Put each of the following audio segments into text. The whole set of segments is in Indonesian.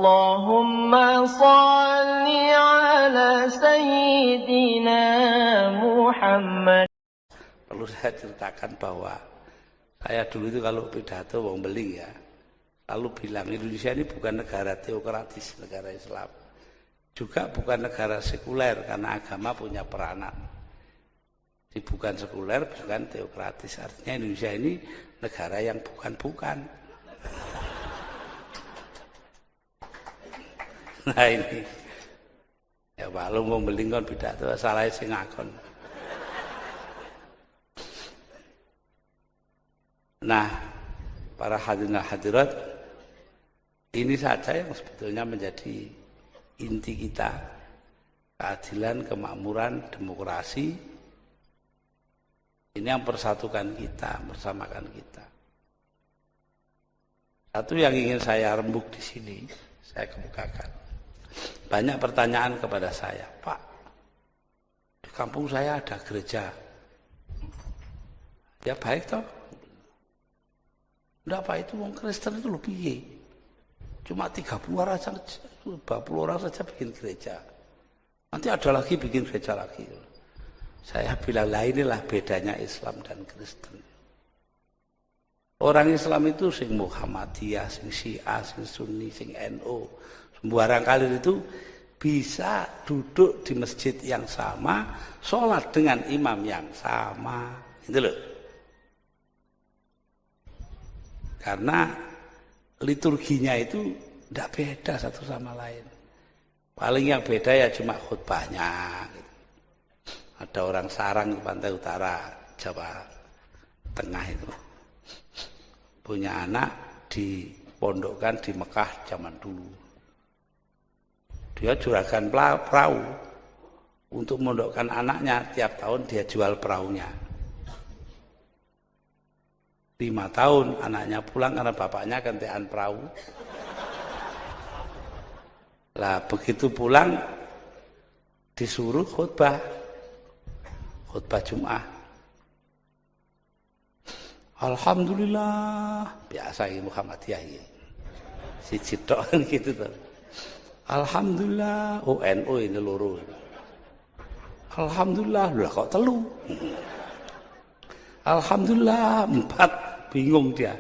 Allahumma salli ala Sayyidina Muhammad. Perlu saya ceritakan bahwa saya dulu itu kalau pidato wong beling ya, lalu bilang Indonesia ini bukan negara teokratis, negara Islam. Juga bukan negara sekuler karena agama punya peranan. Jadi bukan sekuler, bukan teokratis. Artinya Indonesia ini negara yang bukan-bukan. Nah ini, ya Pak, lu mau beling kon pidato salah sing ngakon. Nah, para hadirin hadirat, ini saja yang sebetulnya menjadi inti kita, keadilan, kemakmuran, demokrasi. Ini yang persatukan kita, bersamakan kita. Satu yang ingin saya rembuk di sini, saya kemukakan. Banyak pertanyaan kepada saya, Pak, di kampung saya ada gereja. Ya baik toh. Enggak apa itu wong Kristen itu lebih. Cuma 30 orang saja, 40 orang saja bikin gereja. Nanti ada lagi bikin gereja lagi. Saya bilang lah inilah bedanya Islam dan Kristen. Orang Islam itu sing Muhammadiyah, sing Syiah, sing Sunni, sing NU. Barangkali itu bisa duduk di masjid yang sama, sholat dengan imam yang sama. Itu loh. Karena liturginya itu tidak beda satu sama lain. Paling yang beda ya cuma khutbahnya. Gitu. Ada orang sarang di pantai utara Jawa Tengah itu. Punya anak dipondokkan di Mekah zaman dulu. Dia juragan perahu. Untuk memondokkan anaknya tiap tahun dia jual perahunya. 5 tahun anaknya pulang karena bapaknya gantian perahu. Lah begitu pulang disuruh khutbah Jumat. Alhamdulillah, biasa ini Muhammadiyah ini. Si cidok gitu tuh. Alhamdulillah, NU ini loro. Alhamdulillah, lah kok telu. Alhamdulillah 4. Bingung dia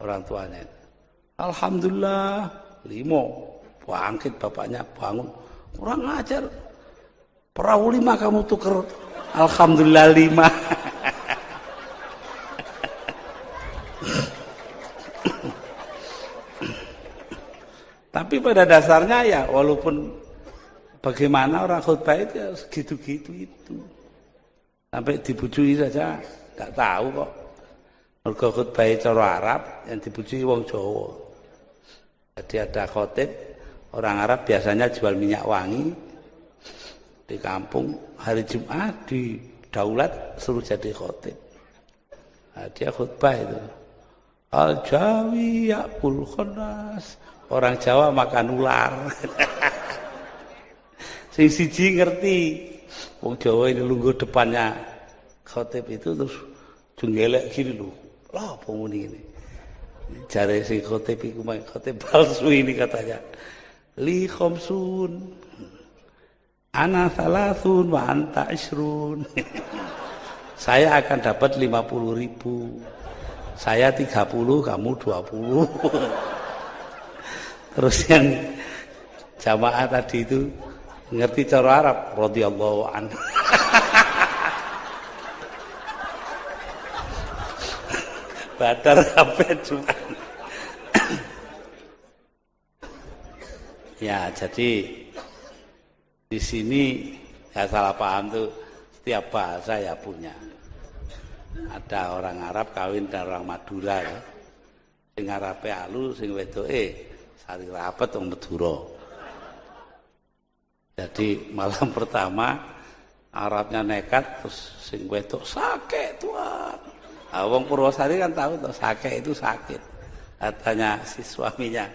orang tuanya. Alhamdulillah 5. Bangkit bapaknya bangun. Kurang ajar. Perahu 5 kamu tuker. Alhamdulillah 5. Tapi pada dasarnya ya walaupun bagaimana orang khutbah itu ya segitu-gitu itu. Sampai dibujui saja enggak tahu kok. Mergo khutbah cara Arab yang dipuji wong Jawa. Jadi ada khotib orang Arab biasanya jual minyak wangi di kampung hari Jumat di daulat suruh jadi khotib. Nah, dia khutbah itu. Al-Jawi ya'kul khannas. Orang Jawa makan ular. Sing siji ngerti. Wong Jawa ini lungguh depannya khotib itu terus jenggelek gini lho. Lah apa muni ini? Jare si khotib iku khotib palsu ini katanya. Li khamsun. Ana salasun wa anta isrun. Saya akan dapat 50.000. Saya 30, kamu 20. Terus yang jamaah tadi itu ngerti cara Arab, radhiyallahu anhu. Badar sampai Jumat. Ya, jadi di sini ya salah paham tuh setiap bahasa ya punya. Ada orang Arab kawin dengan orang Madura ya. Sing Arabe alu, sing wedoke sari rapet wong Madura. Jadi malam pertama Arabnya nekat terus sing wedok sakit Tuhan. Wong Purwosari kan tahu toh sakit itu sakit. Katanya si suaminya,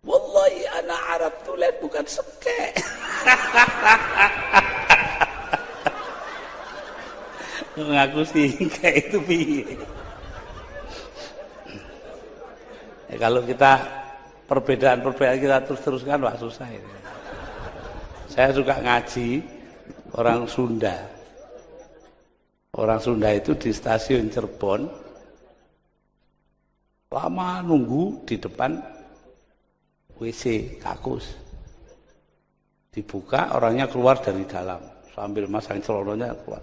wallahi anak Arab tulen bukan seke. Ngaku sih kayak itu piye. Ya, kalau kita perbedaan-perbedaan kita terus-teruskan wah susah ini. Saya suka ngaji orang Sunda. Orang Sunda itu di stasiun Cirebon lama nunggu di depan WC kakus. Dibuka orangnya keluar dari dalam sambil masang celonanya keluar.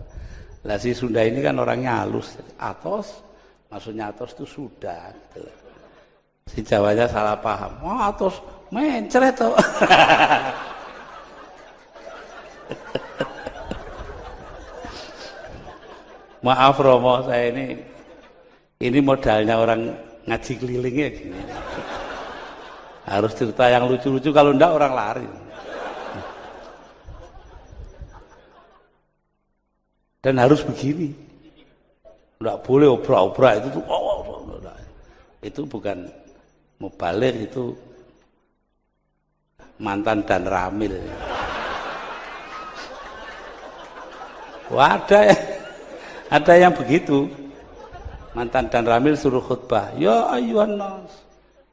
Lah si Sunda ini kan orangnya halus, atos, maksudnya atos itu sudah. Gitu. Si Jawanya salah paham. Wah atos mencret toh. Maaf Romo, saya ini modalnya orang ngaji keliling ya gini. Harus cerita yang lucu-lucu, kalau enggak orang lari. Dan harus begini. Enggak boleh obrak-obrak itu tuh. Itu bukan mubalik, itu mantan dan ramil. Wah, ada yang begitu. Mantan dan ramil suruh khutbah. Ya ayyuhan nas,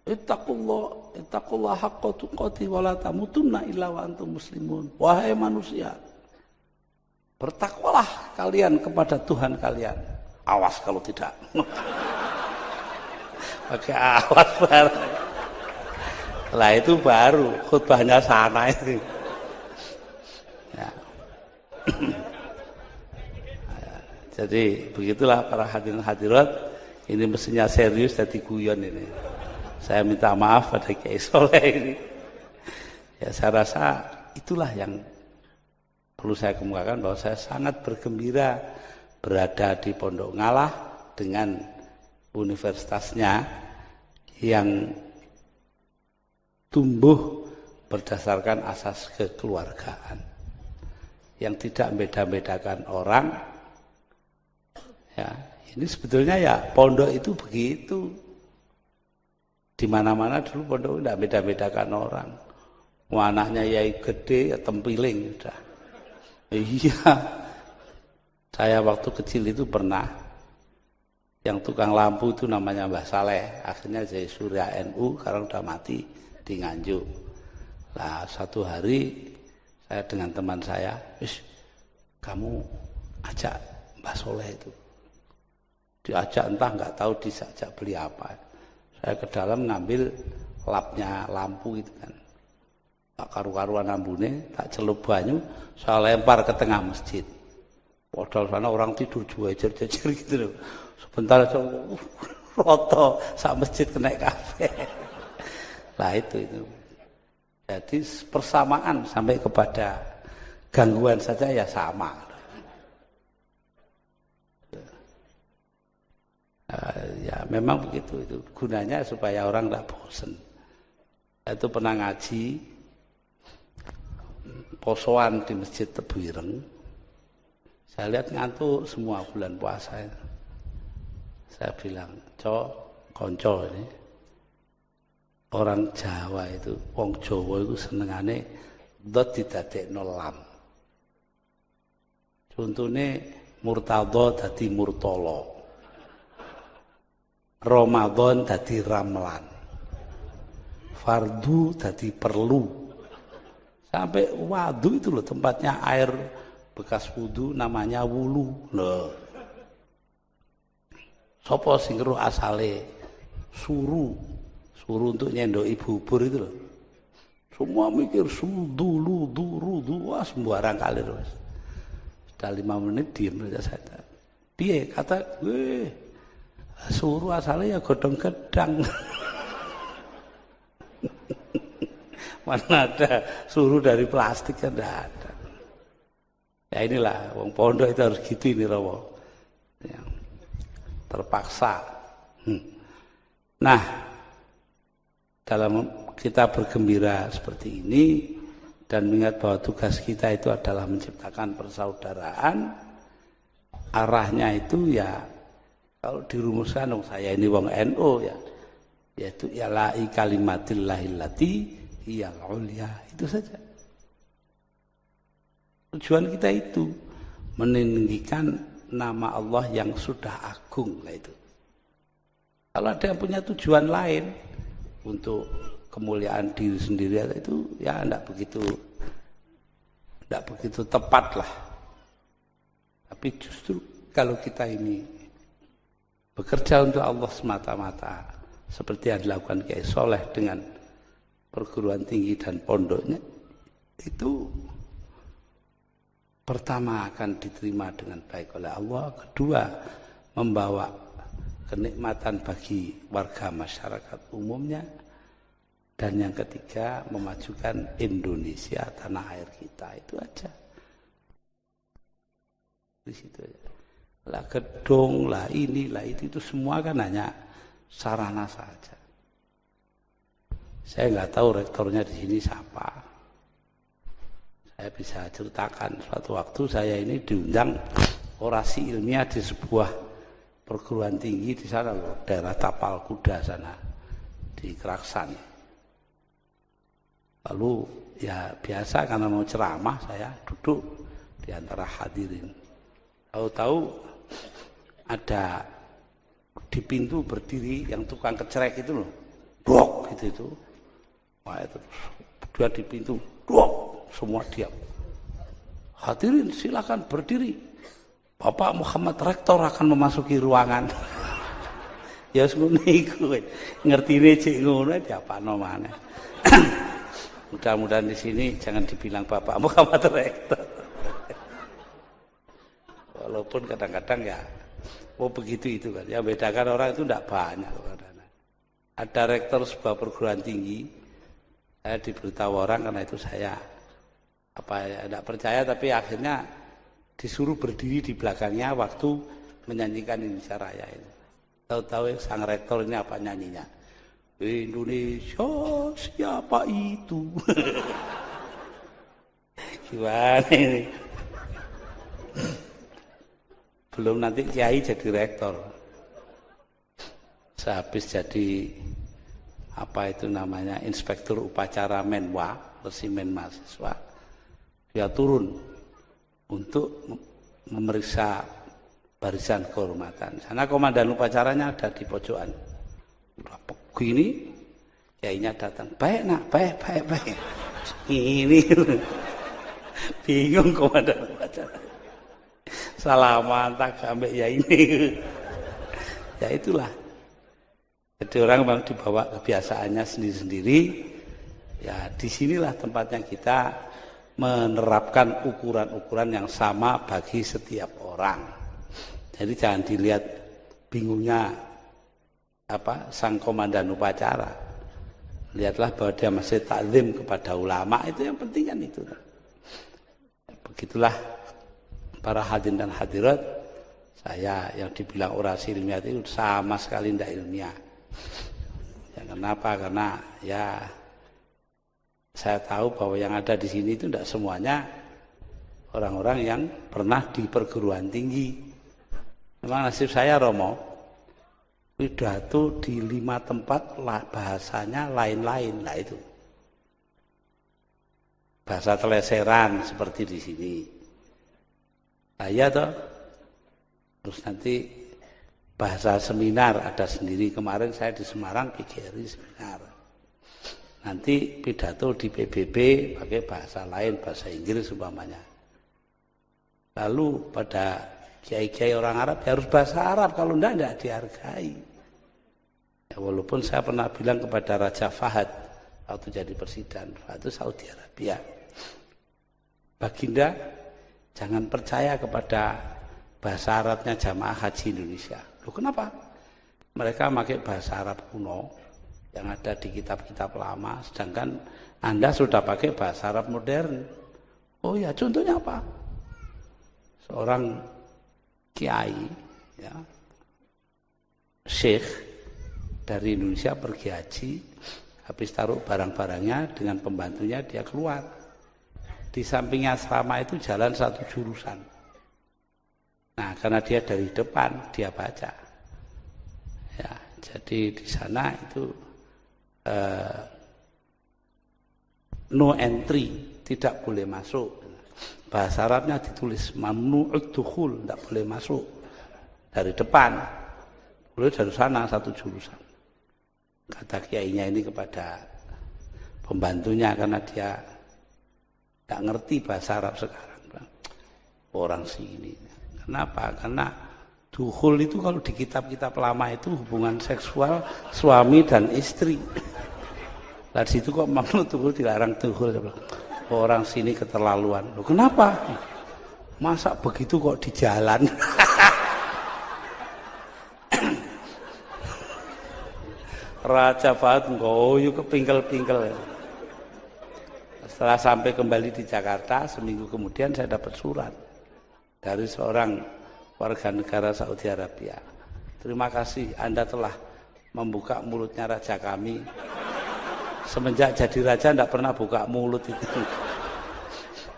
ittaqullah haqqa tuqatih wa la tamutunna illa wa antum muslimun. Wahai manusia, bertakwalah kalian kepada Tuhan kalian. Awas kalau tidak. Pakai awas baru. Lah itu baru khutbahnya sana itu. Ya. Jadi begitulah para hadirin hadirat, ini mestinya serius jadi guyon ini. Saya minta maaf pada Kiai Soleh ini. Ya saya rasa itulah yang perlu saya kemukakan, bahwa saya sangat bergembira berada di Pondok Ngalah dengan universitasnya yang tumbuh berdasarkan asas kekeluargaan, yang tidak beda-bedakan orang. Ya, ini sebetulnya ya pondok itu begitu. Di mana-mana dulu pondok tidak beda-bedakan orang. Mau anaknya yai gede ya tempiling sudah. Iya. Saya waktu kecil itu pernah yang tukang lampu itu namanya Mbah Saleh. Akhirnya jadi Surya NU, sekarang udah mati di Nganjuk. Nah, satu hari saya dengan teman saya, "Wis, kamu ajak Mbah Soleh itu." Diajak entah nggak tahu diajak beli apa. Saya ke dalam ngambil lapnya lampu itu kan. Tak karu-karuan ambune, tak celup banyu, saya lempar ke tengah masjid. Padahal sana orang tidur jejer-jejer gitu loh. Sebentar aja roto sak masjid kena kafe. Lah itu. Jadi persamaan sampai kepada gangguan saja ya sama. Ya memang begitu, itu gunanya supaya orang tidak bosen. Itu pernah ngaji posoan di Masjid Tebuireng. Saya lihat ngantuk semua bulan puasa itu. Saya bilang, konco ini orang Jawa itu, wong Jawa itu senengane dot didadekno lam. Contohnya murtadha dadi murtala. Ramadan dadi ramlan, fardu dadi perlu, sampai wadu itu loh tempatnya air bekas wudu namanya wulu. Loh, sopo sing ngeruh asale suru untuk nyendoki bubur itu loh. Semua mikir sudu, rudu, wah sembarang kali terus. Sudah 5 menit diam saja saya. Piye kata gue? Suruh asalnya ya godong gedang. Mana ada suruh dari plastik, kan tidak ada. Ya inilah wong pondok itu harus gitu ini Romo. Ya, terpaksa. Nah, dalam kita bergembira seperti ini dan mengingat bahwa tugas kita itu adalah menciptakan persaudaraan, arahnya itu ya kalau dirumuskan dong, saya ini wong NU ya, yaitu ilahi kalimatillahillati hiyal ulya, itu saja. Tujuan kita itu meninggikan nama Allah yang sudah agung lah itu. Kalau ada yang punya tujuan lain untuk kemuliaan diri sendiri itu ya tidak begitu tepat lah. Tapi justru kalau kita ini bekerja untuk Allah semata-mata, seperti yang dilakukan Kiai Soleh dengan perguruan tinggi dan pondoknya, itu pertama akan diterima dengan baik oleh Allah, kedua membawa kenikmatan bagi warga masyarakat umumnya, dan yang ketiga memajukan Indonesia, tanah air kita. Itu aja. Di situ aja. Lah gedung, lah inilah itu semua kan hanya sarana saja. Saya nggak tahu rektornya di sini siapa. Saya bisa ceritakan suatu waktu saya ini diundang orasi ilmiah di sebuah perguruan tinggi di sana loh, daerah Tapal Kuda sana di Keraksan. Lalu ya biasa karena mau ceramah saya duduk di antara hadirin. Tahu-tahu ada di pintu berdiri yang tukang kecerek itu loh, blok gitu itu. Wah itu dia di pintu, blok. Semua diam. Hadirin silakan berdiri. Bapak Muhammad Rektor akan memasuki ruangan. Ya ngono iku. Ngertine cek ngono diapano maneh. Mudah-mudahan di sini jangan dibilang Bapak Muhammad Rektor. Walaupun kadang-kadang ya begitu itu kan. Ya bedakan orang itu tidak banyak. Ada rektor sebuah perguruan tinggi, saya diberitahu orang karena itu saya tidak percaya, tapi akhirnya disuruh berdiri di belakangnya waktu menyanyikan Indonesia Raya ini. Tahu-tahu sang rektor ini apa nyanyinya? Indonesia siapa itu? Gimana ini? Belum nanti kiai jadi rektor. Sehabis jadi apa itu namanya inspektur upacara Menwa, resimen mahasiswa. Dia turun untuk memeriksa barisan kehormatan. Sana komandan upacaranya ada di pojokan. Udah begini, kiainya datang. Baik nak, baik. Ini bingung komandan upacara. Salaman tak ambek ya ini. Ya itulah. Jadi orang memang dibawa kebiasaannya sendiri-sendiri. Ya disinilah tempatnya kita menerapkan ukuran-ukuran yang sama bagi setiap orang. Jadi jangan dilihat bingungnya sang komandan upacara. Lihatlah bahwa dia masih takzim kepada ulama, itu yang penting kan itu. Begitulah para hadirin dan hadirat, saya yang dibilang orasi ilmiah itu sama sekali tidak ilmiah. Ya, kenapa? Karena ya saya tahu bahwa yang ada di sini itu tidak semuanya orang-orang yang pernah di perguruan tinggi. Memang nasib saya Romo, pidato di 5 tempat bahasanya lain-lain lah itu. Bahasa teleseran seperti di sini. Nah, iya toh. Terus nanti bahasa seminar ada sendiri. Kemarin saya di Semarang PGRI seminar. Nanti pidato di PBB pakai bahasa lain, bahasa Inggris umpamanya. Lalu pada kiai-kiai orang Arab ya harus bahasa Arab, kalau tidak dihargai. Ya, walaupun saya pernah bilang kepada Raja Fahad waktu jadi presiden, itu Saudi Arabia, Baginda jangan percaya kepada bahasa Arabnya jamaah haji Indonesia. Loh kenapa? Mereka pakai bahasa Arab kuno yang ada di kitab-kitab lama, sedangkan Anda sudah pakai bahasa Arab modern. Oh ya, contohnya apa? Seorang kiai, ya, syekh dari Indonesia pergi haji, habis taruh barang-barangnya dengan pembantunya dia keluar. Di sampingnya asrama itu jalan satu jurusan. Nah, karena dia dari depan, dia baca. Ya, jadi di sana itu no entry, tidak boleh masuk. Bahasa Arabnya ditulis mamnu'ud dukhul, tidak boleh masuk dari depan, boleh dari sana satu jurusan. Kata kiainya ini kepada pembantunya karena dia nggak ngerti bahasa Arab sekarang. Orang sini. Kenapa? Karena dukhul itu kalau di kitab-kitab lama itu hubungan seksual suami dan istri. Nah di situ kok mamnu dukhul dilarang dukhul. Orang sini keterlaluan. Loh, kenapa? Masa begitu kok di jalan? Raja Fahad ngoyo kepingkel-pingkel. Setelah sampai kembali di Jakarta, seminggu kemudian saya dapat surat dari seorang warga negara Saudi Arabia. Terima kasih Anda telah membuka mulutnya raja kami. Semenjak jadi raja tidak pernah buka mulut itu.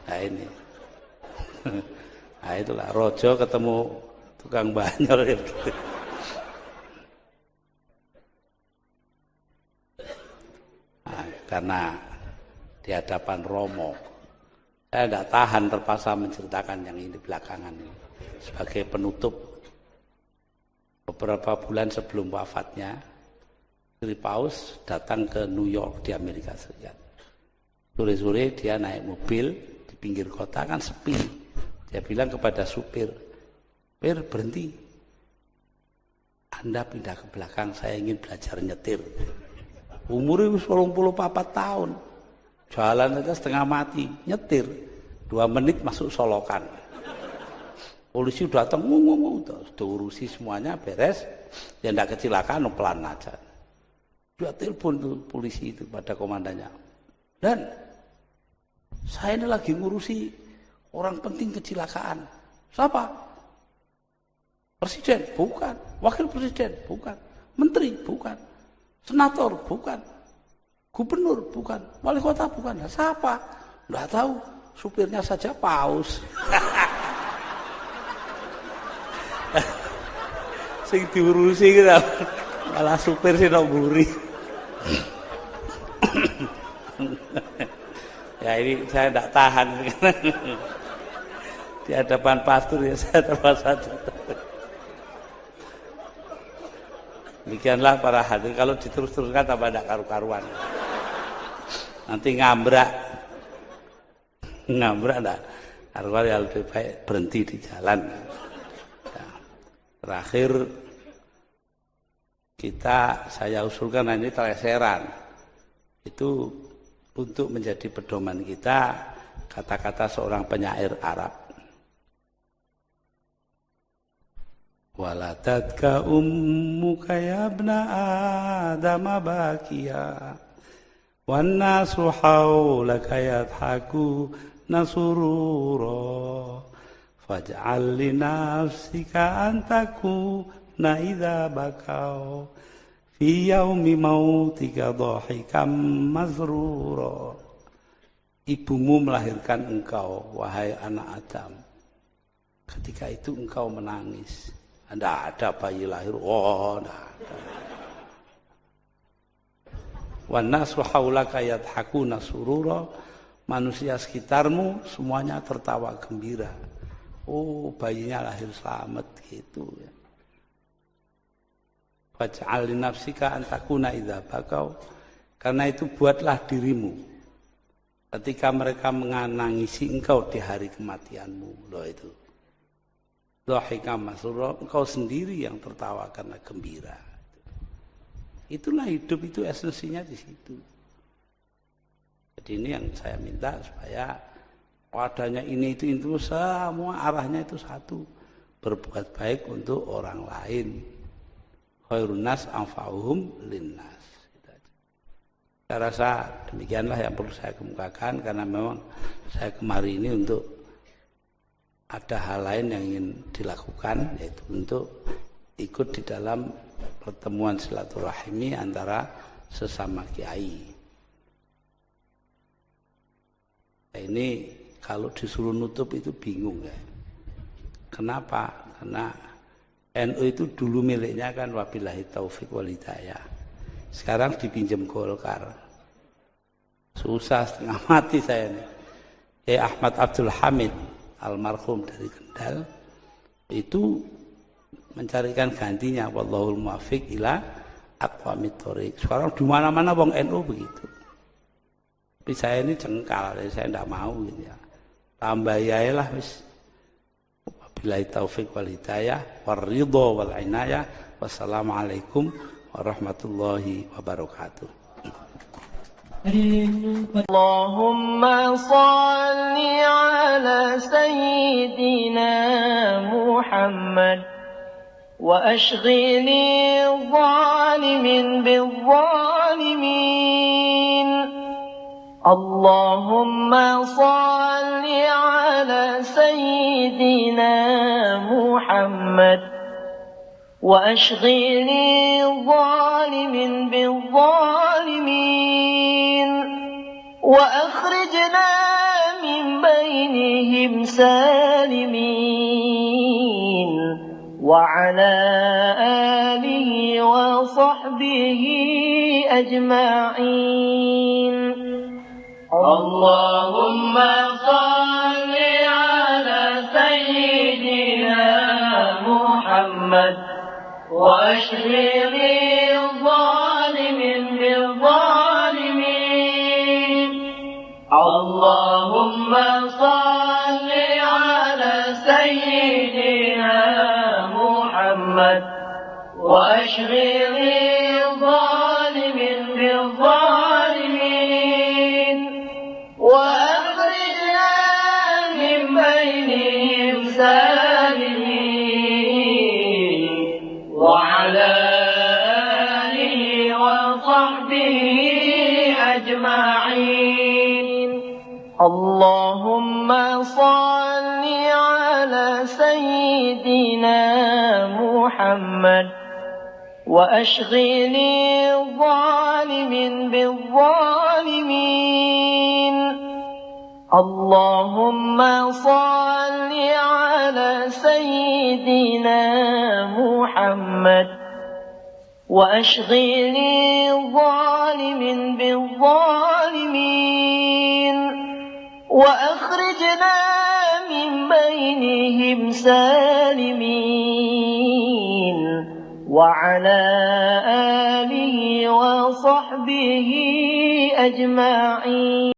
Nah ini. Nah itulah rojo ketemu tukang banyol gitu. Nah, karena di hadapan Romo, saya tidak tahan terpaksa menceritakan yang ini belakangan ini sebagai penutup. Beberapa bulan sebelum wafatnya, Sri Paus datang ke New York di Amerika Serikat. Sore-sore dia naik mobil di pinggir kota kan sepi. Dia bilang kepada supir, "Pir, berhenti. Anda pindah ke belakang, saya ingin belajar nyetir." Umurnya 84 tahun. Jalan saja setengah mati, nyetir. 2 menit masuk Solokan. Polisi datang, sudah urusi semuanya beres. Ya tidak kecelakaan, pelan aja. Dia telepon tuh polisi itu pada komandannya. Dan saya ini lagi ngurusi orang penting kecelakaan. Siapa? Presiden? Bukan. Wakil presiden? Bukan. Menteri? Bukan. Senator? Bukan. Gubernur? Bukan. Wali kota? Bukan. Nah, siapa? Nggak tahu. Supirnya saja Paus. Sing diurusi kita malah supir sih nak buri. Ya ini saya tidak tahan. Di hadapan pastor ya saya terpaksa. Demikianlah para hadirin, kalau diterus-teruskan tambah tidak karu-karuan. Nanti ngambrak enggak. Karuan ya lebih baik berhenti di jalan. Nah, terakhir saya usulkan ini teleseran. Itu untuk menjadi pedoman kita kata-kata seorang penyair Arab. Waladatka ummuka ya ibna Adam bakiya wan nasu haulaka yadhakuna surura faj'al li nafsika an takuna idza bakau fi yaumi mautika dhahikam mazrura. Ibumu melahirkan engkau wahai anak Adam. Ketika itu engkau menangis. Tidak ada bayi lahir, tidak ada. Wan nasu haulaka yadhakuna surura, manusia sekitarmu semuanya tertawa gembira. Oh, bayinya lahir selamat gitu ya. Faj'al li nafsika an takuna idza bakau. Karena itu buatlah dirimu ketika mereka menangisi engkau di hari kematianmu. Loh itu. Dhahika masrura, engkau sendiri yang tertawa karena gembira. Itulah hidup, itu esensinya di situ. Jadi ini yang saya minta supaya padanya ini itu semua arahnya itu satu, berbuat baik untuk orang lain. Khairun nas anfa'uhum linnas. Saya rasa demikianlah yang perlu saya kemukakan, karena memang saya kemari ini untuk ada hal lain yang ingin dilakukan, yaitu untuk ikut di dalam pertemuan silaturahmi antara sesama kiai. Nah, ini kalau disuruh nutup itu bingung ya. Kenapa? Karena NU itu dulu miliknya kan wabillahi taufik wal hidayah. Sekarang dipinjam Golkar. Susah setengah mati saya ini. Ahmad Abdul Hamid almarhum dari Kendal itu mencarikan gantinya, wallahul muwaffiq ila aqwamit thoriq. Sekarang di mana-mana wong NU begitu. Tapi saya ini jengkal, saya tidak mau gitu ya. Tambah ya lah wis. Wabillahi taufik wal hidayah, waridho wal inayah. Wassalamualaikum warahmatullahi wabarakatuh. Allahumma salli ala sayyidina Muhammad wa ashghili zalimin bil zalimin. Allahumma salli ala sayyidina Muhammad wa ashghili zalimin bil zalimin wa akhrijna min bainihim salimin wa ala alihi wa sahbihi ajma'in. Allahumma salli ala sayyidina Muhammad wa ashghili zalimin bil zalimin. Allahumma salli ala sayyidina Muhammad wa ashghili zalimin bil zalimin wa akhrijna min bainihim salimin wa ala alihi wa sahbihi ajma'in. Allahumma salli ala sayyidina Muhammad wa ashghili zalimin bil zalimin. Allahumma salli ala sayyidina Muhammad wa ashghili zalimin bil zalimin wa akhrijna min bainihim salimin wa ala alihi wa sahbihi ajma'in.